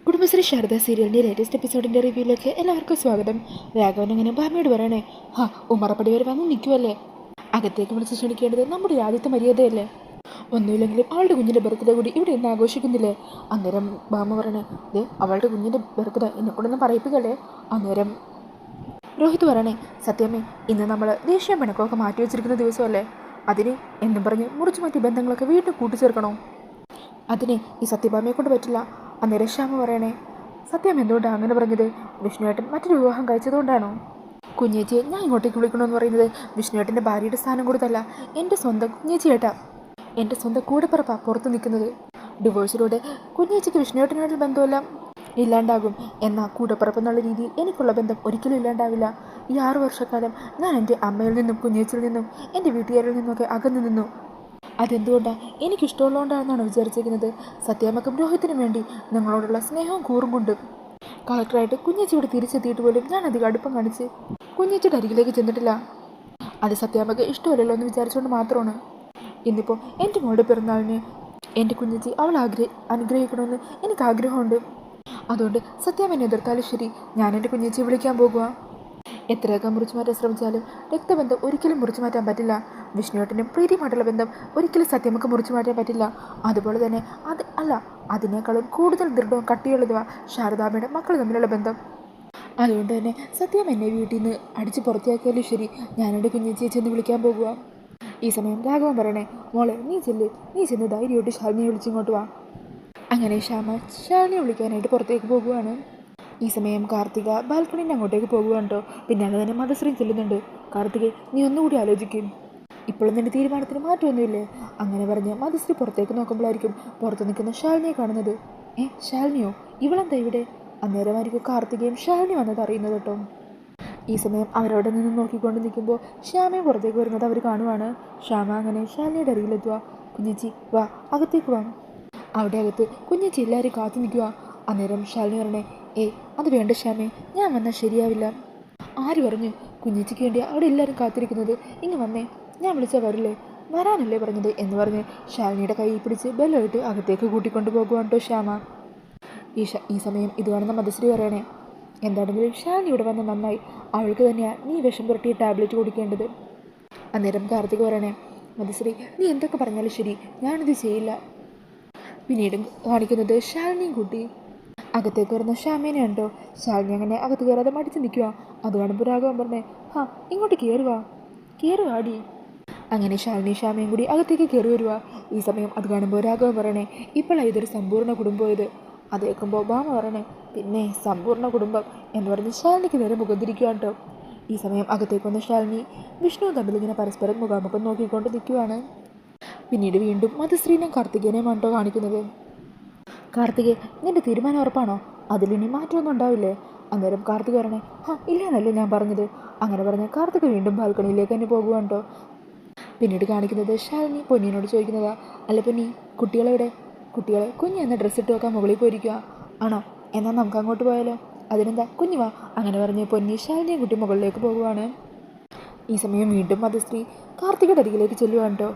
കുടുംബശ്രീ ശാരദ സീരിയലിൻ്റെ ലേറ്റസ്റ്റ് എപ്പിസോഡിൻ്റെ റിവ്യൂയിലേക്ക് എല്ലാവർക്കും സ്വാഗതം. രാഘവൻ അങ്ങനെ ഭാമിയോട് പറയണേ, ഉമ്മറപ്പടി വരെ വന്ന് നിൽക്കുമല്ലേ, അകത്തേക്ക് വിളിച്ച് ക്ഷണിക്കേണ്ടത് നമ്മുടെ ആദ്യത്തെ മര്യാദയല്ലേ, ഒന്നുമില്ലെങ്കിലും അവളുടെ കുഞ്ഞിൻ്റെ ബർത്ത്ഡേ കൂടി ഇവിടെ ഇന്ന് ആഘോഷിക്കുന്നില്ലേ. അന്നേരം ഭാമ പറയണേ, അവളുടെ കുഞ്ഞിൻ്റെ ബർത്ത്ഡേ എന്നെക്കൊണ്ടൊന്നും പറയിപ്പിക്കല്ലേ. അന്നേരം രോഹിത് പറയണേ, സത്യമേ ഇന്ന് നമ്മൾ ദേഷ്യം പിണക്കമൊക്കെ മാറ്റി വെച്ചിരിക്കുന്ന ദിവസമല്ലേ, അതിന് എന്നും പറഞ്ഞ് മുറിച്ചു മാറ്റിയ ബന്ധങ്ങളൊക്കെ വീണ്ടും കൂട്ടിച്ചേർക്കണോ, അതിനെ ഈ സത്യഭാമയെ കൊണ്ട് പറ്റില്ല. അന്നേരം ശ്യാമ പറയണേ, സത്യം എന്തുകൊണ്ടാണ് അങ്ങനെ പറഞ്ഞത്, വിഷ്ണുവേട്ടൻ മറ്റൊരു വിവാഹം കഴിച്ചതുകൊണ്ടാണോ. കുഞ്ഞേച്ചിയെ ഞാൻ ഇങ്ങോട്ടേക്ക് വിളിക്കണമെന്ന് പറയുന്നത് വിഷ്ണുവേട്ടൻ്റെ ഭാര്യയുടെ സ്ഥാനം കൊടുത്തല്ല, എൻ്റെ സ്വന്തം കുഞ്ഞേച്ചിയേട്ടാ, എൻ്റെ സ്വന്തം കൂടെപ്പിറപ്പാ പുറത്ത് നിൽക്കുന്നത്. ഡിവോഴ്സിലൂടെ കുഞ്ഞേച്ചിക്ക് വിഷ്ണുവേട്ടനായിട്ടുള്ള ബന്ധമെല്ലാം ഇല്ലാണ്ടാകും, എന്നാൽ കൂടെപ്പിറപ്പ് എന്നുള്ള രീതിയിൽ എനിക്കുള്ള ബന്ധം ഒരിക്കലും ഇല്ലാണ്ടാവില്ല. ഈ 6 വർഷക്കാലം ഞാൻ എൻ്റെ അമ്മയിൽ നിന്നും കുഞ്ഞേച്ചിയിൽ നിന്നും എൻ്റെ വീട്ടുകാരിൽ നിന്നൊക്കെ അകന്നു നിന്നു. അതെന്തുകൊണ്ടാണ്, എനിക്കിഷ്ടമുള്ളതുകൊണ്ടാണെന്നാണ് വിചാരിച്ചിരിക്കുന്നത്. സത്യാമ്മക്കും രോഹിത്തിനും വേണ്ടി നിങ്ങളോടുള്ള സ്നേഹവും കൂറും കൊണ്ട് കളക്ടറായിട്ട് കുഞ്ഞേച്ചിയോട് തിരിച്ചെത്തിയിട്ട് പോലും ഞാൻ അധികം അടുപ്പം കാണിച്ച് കുഞ്ഞേച്ചിയുടെ അരികിലേക്ക് ചെന്നിട്ടില്ല. അത് സത്യാമ്മക്ക് ഇഷ്ടമല്ലല്ലോ എന്ന് വിചാരിച്ചുകൊണ്ട് മാത്രമാണ്. ഇന്നിപ്പോൾ എൻ്റെ മോളുടെ പിറന്നാളിന് എൻ്റെ കുഞ്ഞേച്ചി അവൾ അനുഗ്രഹിക്കണമെന്ന് എനിക്ക് ആഗ്രഹമുണ്ട്. അതുകൊണ്ട് സത്യാമ്മ എന്നെ എതിർത്താലും ശരി, ഞാൻ എൻ്റെ കുഞ്ഞേച്ചിയെ വിളിക്കാൻ പോകുക. എത്രയൊക്കെ മുറിച്ചു മാറ്റാൻ ശ്രമിച്ചാലും രക്തബന്ധം ഒരിക്കലും മുറിച്ചു മാറ്റാൻ പറ്റില്ല. വിഷ്ണുവേട്ടനും പ്രീതിയുമായിട്ടുള്ള ബന്ധം ഒരിക്കലും സത്യമൊക്കെ മുറിച്ചു മാറ്റാൻ പറ്റില്ല. അതുപോലെ തന്നെ അതിനേക്കാളും കൂടുതൽ ദൃഢവും കട്ടിയുള്ളതുവാ ശാരദാമ്മയുടെ മക്കൾ തമ്മിലുള്ള ബന്ധം. അതുകൊണ്ട് തന്നെ സത്യം എന്നെ വീട്ടിൽ നിന്ന് അടിച്ച് പുറത്തിയാക്കിയാലും ശരി, ഞാനെൻ്റെ കുഞ്ഞേച്ചിയെ ചെന്ന് വിളിക്കാൻ പോകുക. ഈ സമയം രാഘവൻ പറയണേ, മോളെ നീ ചെന്ന് ധൈര്യമായിട്ട് ശാലിനിയെ വിളിച്ചിങ്ങോട്ട് വാ. അങ്ങനെ ശാലിനിയെ വിളിക്കാനായിട്ട് പുറത്തേക്ക് പോകുകയാണ്. ഈ സമയം കാർത്തിക ബാൽക്കണീൻ്റെ അങ്ങോട്ടേക്ക് പോകുകയാണോ. പിന്നാലെ തന്നെ മധുശ്രീ ചെല്ലുന്നുണ്ട്. കാർത്തികെ, നീ ഒന്നുകൂടി ആലോചിക്കും, ഇപ്പോഴും നിൻ്റെ തീരുമാനത്തിന് മാറ്റമൊന്നുമില്ലേ. അങ്ങനെ പറഞ്ഞ് മധുശ്രീ പുറത്തേക്ക് നോക്കുമ്പോഴായിരിക്കും പുറത്ത് നിൽക്കുന്ന ശാലിനിയെ കാണുന്നത്. ശാലിനിയോ, ഇവളെന്താ ഇവിടെ. അന്നേരമായിരിക്കും കാർത്തികയും ശാലിനി വന്നത് അറിയുന്നത് കേട്ടോ. ഈ സമയം അവരവിടെ നിന്ന് നോക്കിക്കൊണ്ട് നിൽക്കുമ്പോൾ ശ്യാമയും പുറത്തേക്ക് വരുന്നത് അവർ കാണുവാണ്. ശ്യാമ അങ്ങനെ ശാലിനിയുടെ അരികിലെത്തുക. കുഞ്ഞേച്ചി വാ, അകത്തേക്ക് വാ. അവിടെ അകത്ത് കുഞ്ഞേച്ചി എല്ലാവരും കാത്തു നിൽക്കുക. അന്നേരം ശാലിനി പറയണേ, അത് വേണ്ട ശ്യാമേ, ഞാൻ വന്നാൽ ശരിയാവില്ല. ആര് പറഞ്ഞു, കുഞ്ഞേച്ചിക്ക് വേണ്ടി അവിടെ എല്ലാവരും കാത്തിരിക്കുന്നത്, ഇങ്ങ് വന്നേ, ഞാൻ വിളിച്ചാൽ വരില്ലേ, വരാനല്ലേ പറഞ്ഞത് എന്ന് പറഞ്ഞ് ശാലിനിയുടെ കൈ പിടിച്ച് ബലമായിട്ട് അകത്തേക്ക് കൂട്ടിക്കൊണ്ട് പോകുവാണ് കേട്ടോ ശ്യാമ. ഈ സമയം ഇത് കാണുന്ന മധുശ്രീ പറയണേ, എന്താണെങ്കിലും ശാലിനി ഇവിടെ വന്ന് നന്നായി, അവൾക്ക് തന്നെയാണ് നീ വിഷം പുരട്ടിയ ടാബ്ലറ്റ് കുടിക്കേണ്ടത്. അന്നേരം കാർത്തിക് പറയണേ, മധുശ്രീ നീ എന്തൊക്കെ പറഞ്ഞാലും ശരി, ഞാനിത് ചെയ്യില്ല. പിന്നീട് കാണിക്കുന്നത് ശാലിനിയും കൂട്ടി അകത്തേക്ക് വരുന്ന ശ്യാമേനെ ഉണ്ടോ. ശാലിനി അങ്ങനെ അകത്ത് കയറാതെ മടിച്ച് നിൽക്കുക. അത് കാണുമ്പോൾ രാഘവൻ പറഞ്ഞേ, ഇങ്ങോട്ട് കയറുവാടി. അങ്ങനെ ശാലിനി ശ്യാമയും കൂടി അകത്തേക്ക് കയറി വരുക. ഈ സമയം അത് കാണുമ്പോൾ രാഘവൻ പറയണേ, ഇപ്പോഴാണ് ഇതൊരു സമ്പൂർണ്ണ കുടുംബം ഇത്. അത് കേൾക്കുമ്പോൾ ഭാമ പറയണേ, പിന്നെ സമ്പൂർണ്ണ കുടുംബം എന്ന് പറഞ്ഞ് ശാലിനിക്ക് നേരെ മുഖം തിരിക്കുക കേട്ടോ. ഈ സമയം അകത്തേക്ക് വന്ന ശാലിനി വിഷ്ണുവും തമ്മിൽ ഇങ്ങനെ പരസ്പരം മുഖാമുഖം നോക്കിക്കൊണ്ട് നിൽക്കുവാണ്. പിന്നീട് വീണ്ടും മധുശ്രീനെയും കാർത്തികേനെയും ആണോ കാണിക്കുന്നത്. കാർത്തികേ, നിൻ്റെ തീരുമാനം ഉറപ്പാണോ, അതിലിനി മാറ്റമൊന്നും ഉണ്ടാവില്ലേ. അന്നേരം കാർത്തിക് പറയണേ, ഇല്ലെന്നല്ലേ ഞാൻ പറഞ്ഞത്. അങ്ങനെ പറഞ്ഞ് കാർത്തിക് വീണ്ടും ബാൽക്കണിയിലേക്ക് തന്നെ പോകുവാണ്ടോ. പിന്നീട് കാണിക്കുന്നത് ശാലിനി പൊന്നിനോട് ചോദിക്കുന്നതാ, അല്ല പൊന്നി, കുട്ടികളെവിടെ. കുഞ്ഞ് എന്ന ഡ്രസ്സ് ഇട്ട് വെക്കാൻ മുകളിൽ പോയിരിക്കുക ആണോ, എന്നാൽ നമുക്ക് അങ്ങോട്ട് പോയാലോ. അതിനെന്താ, കുഞ്ഞു വാ. അങ്ങനെ പറഞ്ഞ് പൊന്നി ശാലിനിയും കുട്ടി മുകളിലേക്ക് പോകുവാണ്. ഈ സമയം വീണ്ടും മധുശ്രീ കാർത്തികയുടെ അരികിലേക്ക് ചെല്ലുവാണ് കേട്ടോ.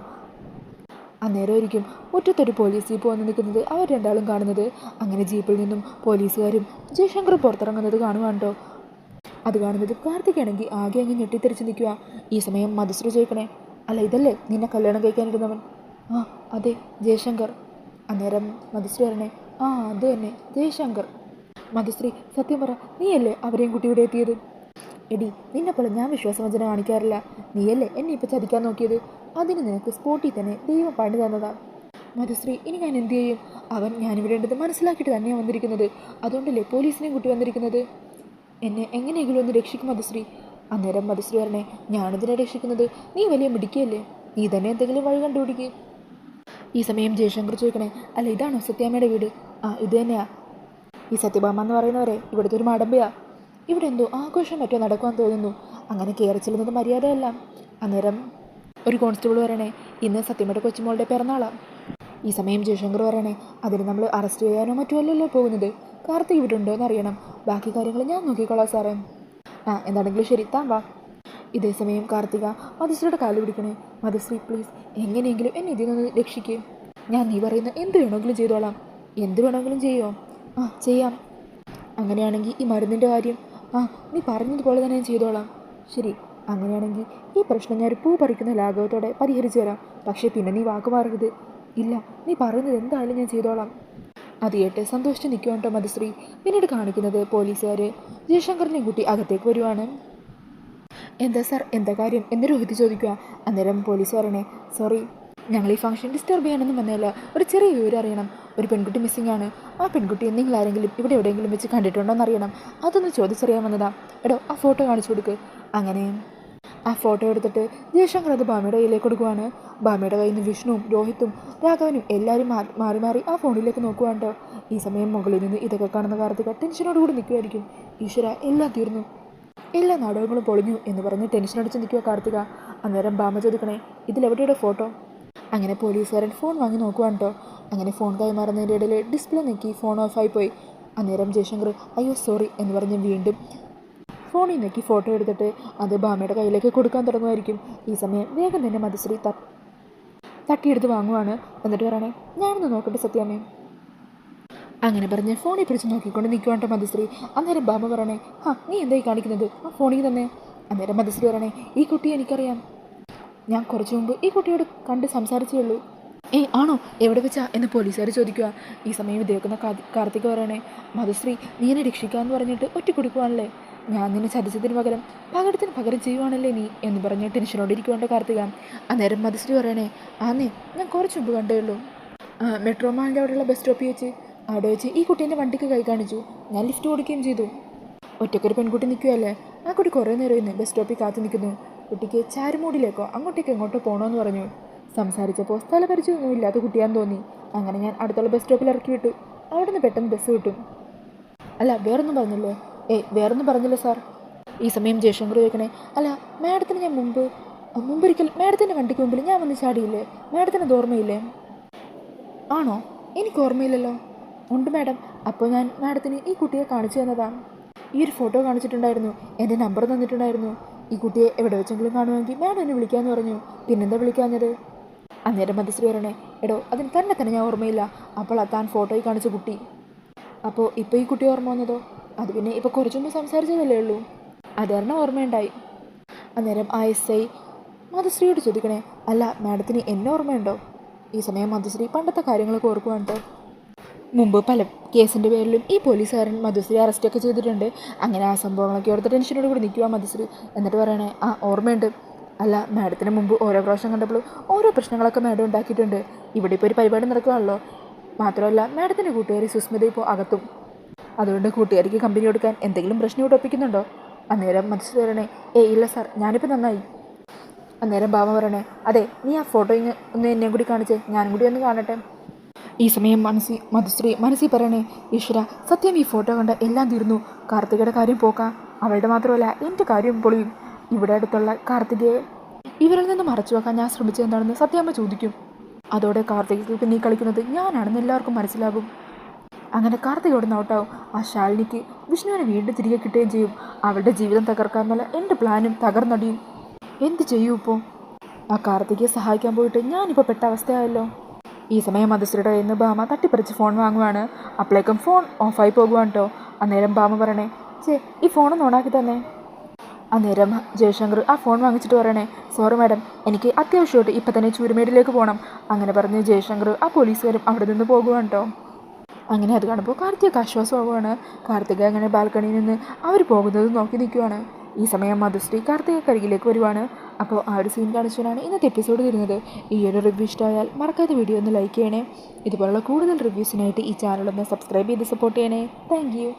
അന്നേരം ഒരിക്കും മുറ്റത്തൊരു പോലീസ് ജീപ്പ് വന്ന് നിൽക്കുന്നത് അവർ രണ്ടാളും കാണുന്നത്. അങ്ങനെ ജീപ്പിൽ നിന്നും പോലീസുകാരും ജയശങ്കറും പുറത്തിറങ്ങുന്നത് കാണുവാണ്ടോ. അത് കാണുന്നത് കാർത്തികയാണെങ്കിൽ ആകെ അങ്ങ് ഞെട്ടിത്തെറിച്ച് നിൽക്കുക. ഈ സമയം മധുശ്രീ ചോദിക്കണേ, അല്ല ഇതല്ലേ നിന്നെ കല്യാണം കഴിക്കാനിരുന്നവൻ. അതെ, ജയശങ്കർ. അന്നേരം മധുശ്രീ പറയണേ, അത് തന്നെ ജയശങ്കർ. മധുശ്രീ, സത്യം പറ, നീയല്ലേ അവരെയും കുട്ടിയുടെ എത്തിയത്. എടി, നിന്നെപ്പോലെ ഞാൻ വിശ്വാസവഞ്ചന കാണിക്കാറില്ല. നീയല്ലേ എന്നെ ഇപ്പം ചതിക്കാൻ നോക്കിയത്. അതിന് നിനക്ക് സ്പോട്ടിൽ തന്നെ ദൈവം പണി തന്നതാ. മധുശ്രീ, ഇനി ഞാൻ എന്ത് ചെയ്യും. അവൻ ഞാനിവിടേണ്ടത് മനസ്സിലാക്കിയിട്ട് തന്നെയാണ് വന്നിരിക്കുന്നത്. അതുകൊണ്ടല്ലേ പോലീസിനെയും കൂട്ടി വന്നിരിക്കുന്നത്. എന്നെ എങ്ങനെയെങ്കിലും ഒന്ന് രക്ഷിക്കും മധുശ്രീ. അന്നേരം മധുശ്രീ പറഞ്ഞേ, ഞാനിതിനെ രക്ഷിക്കുന്നത്, നീ വലിയ മിടിക്കുകയല്ലേ, നീ തന്നെ എന്തെങ്കിലും വഴി കണ്ടുപിടിക്കുക. ഈ സമയം ജയശങ്കർ ചോദിക്കണേ, അല്ല ഇതാണോ സത്യാമ്മയുടെ വീട്. ഇത് തന്നെയാ. ഈ സത്യഭാമ എന്ന് പറയുന്നവരെ ഇവിടുത്തെ ഒരു മാടമ്പയാ. ഇവിടെ എന്തോ ആഘോഷം മറ്റോ നടക്കുവാൻ തോന്നുന്നു. അങ്ങനെ കയറി ചെല്ലുന്നത് മര്യാദയല്ല. അന്നേരം ഒരു കോൺസ്റ്റബിൾ പറയണേ, ഇന്ന് സത്യമയുടെ കൊച്ചുമോളുടെ പിറന്നാളാണ്. ഈ സമയം ജയശങ്കർ പറയണേ, അതിന് നമ്മൾ അറസ്റ്റ് ചെയ്യാനോ മറ്റോ അല്ലല്ലോ പോകുന്നത്. കാർത്തിക് ഇവിടെ ഉണ്ടോ എന്നറിയണം. ബാക്കി കാര്യങ്ങൾ ഞാൻ നോക്കിക്കോളാം സാറേ. എന്താണെങ്കിലും ശരി, താൻ വാ. ഇതേ സമയം കാർത്തിക മധുശ്രീയുടെ കാല് പിടിക്കണേ. മധുശ്രീ പ്ലീസ്, എങ്ങനെയെങ്കിലും എന്നെ ഇതിൽ നിന്ന് രക്ഷിക്കുക. ഞാൻ നീ പറയുന്ന എന്ത് വേണമെങ്കിലും ചെയ്തോളാം. എന്ത് വേണമെങ്കിലും ചെയ്യോ. ആ ചെയ്യാം. അങ്ങനെയാണെങ്കിൽ ഈ മരുന്നിൻ്റെ കാര്യം നീ പറഞ്ഞതുപോലെ തന്നെ ഞാൻ ചെയ്തോളാം. ശരി, അങ്ങനെയാണെങ്കിൽ ഈ പ്രശ്നം ഞാൻ ഒരു പൂ പറിക്കുന്ന ലാഘവത്തോടെ പരിഹരിച്ചു തരാം. പക്ഷേ പിന്നെ നീ വാക്ക് മാറരുത്. ഇല്ല, നീ പറയുന്നത് എന്തായാലും ഞാൻ ചെയ്തോളാം. അത് കേട്ട് സന്തോഷിച്ച് നിൽക്കുവാൻ കേട്ടോ മധുശ്രീ. പിന്നീട് കാണിക്കുന്നത് പോലീസുകാർ ജയശങ്കറിനെ കൂട്ടി അകത്തേക്ക് വരുവാണ്. എന്താ സാർ, എന്താ കാര്യം എന്ന് രോഹിത് ചോദിക്കുക. അന്നേരം പോലീസുകാരനെ, സോറി, ഞങ്ങൾ ഈ ഫംഗ്ഷൻ ഡിസ്റ്റർബ് ചെയ്യാനൊന്നും വന്നതല്ല. ഒരു ചെറിയ വിവരം അറിയണം. ഒരു പെൺകുട്ടി മിസ്സിംഗ് ആണ്. ആ പെൺകുട്ടിയെ നിങ്ങൾ ആരെങ്കിലും ഇവിടെ എവിടെയെങ്കിലും വെച്ച് കണ്ടിട്ടുണ്ടോ എന്നറിയണം. അതൊന്ന് ചോദിച്ചറിയാൻ വന്നതാ. എടോ, ആ ഫോട്ടോ കാണിച്ചു കൊടുക്ക്. അങ്ങനെ ആ ഫോട്ടോ എടുത്തിട്ട് ജയശങ്കർ അത് ഭാമയുടെ കയ്യിലേക്ക് കൊടുക്കുവാണ്. ഭാമയുടെ കയ്യിൽ നിന്ന് വിഷ്ണുവും രോഹിത്തും രാഘവനും എല്ലാവരും മാറി മാറി ആ ഫോണിലേക്ക് നോക്കുവാണ് കേട്ടോ. ഈ സമയം മുകളിൽ നിന്ന് ഇതൊക്കെ കാണുന്ന കാർത്തിക ടെൻഷനോടുകൂടി നിൽക്കുമായിരിക്കും. ഈശ്വര, എല്ലാം തീർന്നു, എല്ലാ നാടകങ്ങളും പൊളിഞ്ഞു എന്ന് പറഞ്ഞ് ടെൻഷൻ അടിച്ച് നിൽക്കുക കാർത്തിക. അന്നേരം ഭാമ ചോദിക്കണേ, ഇതിലെവിടെയുടെ ഫോട്ടോ? അങ്ങനെ പോലീസുകാരൻ ഫോൺ വാങ്ങി നോക്കുവാണ് കേട്ടോ. അങ്ങനെ ഫോൺ കൈമാറുന്നതിൻ്റെ ഇടയിൽ ഡിസ്പ്ലേ നോക്കി ഫോൺ ഓഫായി പോയി. അന്നേരം ജയശങ്കർ അയ്യോ സോറി എന്ന് പറഞ്ഞ് വീണ്ടും ഫോണിൽ നോക്കി ഫോട്ടോ എടുത്തിട്ട് അത് ഭാമയുടെ കയ്യിലേക്ക് കൊടുക്കാൻ തുടങ്ങുമായിരിക്കും. ഈ സമയം വേഗം തന്നെ മധുശ്രീ തട്ടിയെടുത്ത് വാങ്ങുവാണ്. എന്നിട്ട് പറയണേ, ഞാനൊന്ന് നോക്കട്ടെ സത്യാമ്മേ. അങ്ങനെ പറഞ്ഞ് ഫോണിൽ പിടിച്ച് നോക്കിക്കൊണ്ട് നിൽക്കുവാട്ടോ മധുശ്രീ. അന്നേരം ഭാമ പറയണേ, നീ എന്തായി കാണിക്കുന്നത്? ആ ഫോണിൽ തന്നെ. അന്നേരം മധുശ്രീ പറയണേ, ഈ കുട്ടിയെ എനിക്കറിയാം. ഞാൻ കുറച്ചു മുമ്പ് ഈ കുട്ടിയോട് കണ്ട് സംസാരിച്ചേ ഉള്ളൂ. ആണോ, എവിടെ വെച്ചാ എന്ന് പോലീസുകാർ ചോദിക്കുക. ഈ സമയം ഇത് കേൾക്കുന്ന കാർത്തിക പറയണേ, മധുശ്രീ, നീ എന്നെ രക്ഷിക്കാമെന്ന് പറഞ്ഞിട്ട് ഒറ്റ കൊടുക്കുവാണല്ലേ. ഞാൻ നിന്നെ ചതിച്ചതിന് പകരം പകരത്തിന് പകരം ചെയ്യുവാണല്ലേ നീ എന്ന് പറഞ്ഞ് ടെൻഷനോടിരിക്കുവാണ്ട് കാർത്തിക. അന്നേരം മധുശ്രീ പറയണേ, ആന്നേ, ഞാൻ കുറച്ച് മുമ്പ് കണ്ടേ ഉള്ളൂ. മെട്രോ മാളിൻ്റെ അവിടെയുള്ള ബസ് സ്റ്റോപ്പിൽ വെച്ച് അവിടെ വെച്ച് ഈ കുട്ടീൻ്റെ വണ്ടിക്ക് കൈ കാണിച്ചു. ഞാൻ ലിഫ്റ്റ് കൊടുക്കുകയും ചെയ്തു. ഒറ്റയ്ക്കൊരു പെൺകുട്ടി നിൽക്കുകയല്ലേ. ആ കുട്ടി കുറേ നേരം ഇന്ന് ബസ് സ്റ്റോപ്പിൽ കാത്തു നിൽക്കുന്നു. കുട്ടിക്ക് ചാരുമൂടിലേക്കോ അങ്ങോട്ടേക്ക് എങ്ങോട്ടോ പോകണമെന്ന് പറഞ്ഞു. സംസാരിച്ചപ്പോൾ സ്ഥലപരിചയമൊന്നും ഇല്ലാത്ത കുട്ടിയാന്ന് തോന്നി. അങ്ങനെ ഞാൻ അടുത്തുള്ള ബസ് സ്റ്റോപ്പിൽ ഇറക്കി വിട്ടു. അവിടെ നിന്ന് പെട്ടെന്ന് ബസ് കിട്ടും. അല്ല, വേറൊന്നും പറഞ്ഞില്ലേ? വേറൊന്നും പറഞ്ഞില്ല സാർ. ഈ സമയം ജയശങ്കർ ചോദിക്കണേ, അല്ല മാഡത്തിന് ഞാൻ മുമ്പൊരിക്കൽ മാഡത്തിൻ്റെ വണ്ടിക്ക് മുമ്പിൽ ഞാൻ വന്ന് ചാടിയില്ലേ? മാഡത്തിന് അത് ഓർമ്മയില്ലേ? ആണോ, എനിക്ക് ഓർമ്മയില്ലല്ലോ. ഉണ്ട് മാഡം. അപ്പോൾ ഞാൻ മാഡത്തിന് ഈ കുട്ടിയെ കാണിച്ചു തന്നതാണ്. ഈ ഒരു ഫോട്ടോ കാണിച്ചിട്ടുണ്ടായിരുന്നു, എൻ്റെ നമ്പർ തന്നിട്ടുണ്ടായിരുന്നു. ഈ കുട്ടിയെ എവിടെ വെച്ചെങ്കിലും കാണുമെങ്കിൽ മാഡം എന്നെ വിളിക്കാമെന്ന് പറഞ്ഞു. പിന്നെന്താ വിളിക്കാഞ്ഞത്? അന്നേരം മധുശ്രീ പറയണേ, എടോ, അതിന് തന്നെ ഞാൻ ഓർമ്മയില്ല. അപ്പോൾ താൻ ഫോട്ടോയിൽ കാണിച്ച കുട്ടി. അപ്പോൾ ഇപ്പോൾ ഈ കുട്ടി ഓർമ്മ വന്നതോ? അത് പിന്നെ ഇപ്പോൾ കുറച്ചൊന്നും സംസാരിച്ചതല്ലേ ഉള്ളൂ. അതാരണം ഓർമ്മയുണ്ടായി. അന്നേരം SI മധുശ്രീയോട് ചോദിക്കണേ, അല്ല മാഡത്തിന് എന്നെ ഓർമ്മയുണ്ടോ? ഈ സമയം മധുശ്രീ പണ്ടത്തെ കാര്യങ്ങളൊക്കെ ഓർക്കുവാണ്. മുമ്പ് പല കേസിൻ്റെ പേരിലും ഈ പോലീസുകാരൻ മധുശ്രീ അറസ്റ്റൊക്കെ ചെയ്തിട്ടുണ്ട്. അങ്ങനെ ആ സംഭവങ്ങളൊക്കെ ഓർത്ത് ടെൻഷനോട് കൂടി നിൽക്കുക മധുശ്രീ. എന്നിട്ട് പറയണേ, ഓർമ്മയുണ്ട്. അല്ല, മാഡത്തിന് മുമ്പ് ഓരോ പ്രാവശ്യം കണ്ടപ്പോഴും ഓരോ പ്രശ്നങ്ങളൊക്കെ മാഡം ഉണ്ടാക്കിയിട്ടുണ്ട്. ഇവിടെ ഇപ്പോൾ ഒരു പരിപാടി നടക്കുകയാണല്ലോ. മാത്രമല്ല മാഡത്തിൻ്റെ കൂട്ടുകാരി സുസ്മിത ഇപ്പോൾ അകത്തും. അതുകൊണ്ട് കൂട്ടുകാരിക്ക് കമ്പനി കൊടുക്കാൻ എന്തെങ്കിലും പ്രശ്നം ഇവിടെ ഒപ്പിക്കുന്നുണ്ടോ? അന്നേരം മധുശ്രീ പറയണേ, ഇല്ല സാർ, ഞാനിപ്പോൾ നന്നായി. അന്നേരം ഭാമ പറയണേ, അതെ, നീ ആ ഫോട്ടോ ഒന്ന് എന്നെയും കൂടി കാണിച്ചേ, ഞാനും കൂടി ഒന്ന് കാണട്ടെ. ഈ സമയം മനസ്സിൽ പറയണേ, ഈശ്വര, സത്യം ഈ ഫോട്ടോ കണ്ട എല്ലാം തീർന്നു. കാർത്തികയുടെ കാര്യം പോക്കാം. അവളുടെ മാത്രമല്ല എൻ്റെ കാര്യം പൊളിയും. ഇവിടെ അടുത്തുള്ള കാർത്തികയെ ഇവരിൽ നിന്ന് മറച്ചു വെക്കാൻ ഞാൻ ശ്രമിച്ചത് എന്താണെന്ന് സത്യാമ്മ ചോദിക്കും. അതോടെ കാർത്തികയ്ക്ക് പിന്നെ കളിക്കുന്നത് ഞാനാണെന്ന് എല്ലാവർക്കും മനസ്സിലാകും. അങ്ങനെ കാർത്തികയോട് ഔട്ടാവും. ആ ശാലിനിക്ക് വിഷ്ണുവിനെ വീണ്ടും തിരികെ കിട്ടുകയും ചെയ്യും. അവളുടെ ജീവിതം തകർക്കാമെന്നുള്ള എൻ്റെ പ്ലാനും തകർന്നടിയും. എന്ത് ചെയ്യൂ ഇപ്പോൾ? ആ കാർത്തികയെ സഹായിക്കാൻ പോയിട്ട് ഞാനിപ്പോൾ പെട്ട അവസ്ഥയായല്ലോ. ഈ സമയം മധുശ്രീയുടെ കയ്യിൽ നിന്ന് ഭാമ തട്ടിപ്പറിച്ച് ഫോൺ വാങ്ങുവാണ്. അപ്പോഴേക്കും ഫോൺ ഓഫായി പോകുവാണ് കേട്ടോ. അന്നേരം ഭാമ പറയണേ, ഈ ഫോണൊന്ന് ഓണാക്കി തന്നെ. അന്നേരം ജയശങ്കർ ആ ഫോൺ വാങ്ങിച്ചിട്ട് പറയണേ, സോറി മാഡം, എനിക്ക് അത്യാവശ്യമായിട്ട് ഇപ്പം തന്നെ ചൂരുമേടിലേക്ക് പോകണം. അങ്ങനെ പറഞ്ഞ് ജയശങ്കർ ആ പോലീസുകാരും അവിടെ നിന്ന് പോകുവാണ് കേട്ടോ. അങ്ങനെ അത് കാണുമ്പോൾ കാർത്തിക് ആശ്വാസമാവുകയാണ്. കാർത്തിക അങ്ങനെ ബാൽക്കണിയിൽ നിന്ന് അവർ പോകുന്നത് നോക്കി നിൽക്കുവാണ്. ഈ സമയം മധുശ്രീ കാർത്തിക കരികിലേക്ക് വരുവാണ്. അപ്പോൾ ആ ഒരു സീൻ കാണിച്ചാണ് ഇന്നത്തെ എപ്പിസോഡ് വരുന്നത്. ഈ ഒരു റിവ്യൂ ഇഷ്ടമായാൽ മറക്കാതെ വീഡിയോ ഒന്ന് ലൈക്ക് ചെയ്യണേ. ഇതുപോലുള്ള കൂടുതൽ റിവ്യൂസിനായിട്ട് ഈ ചാനലൊന്ന് സബ്സ്ക്രൈബ് ചെയ്ത് സപ്പോർട്ട് ചെയ്യണേ. Thank you.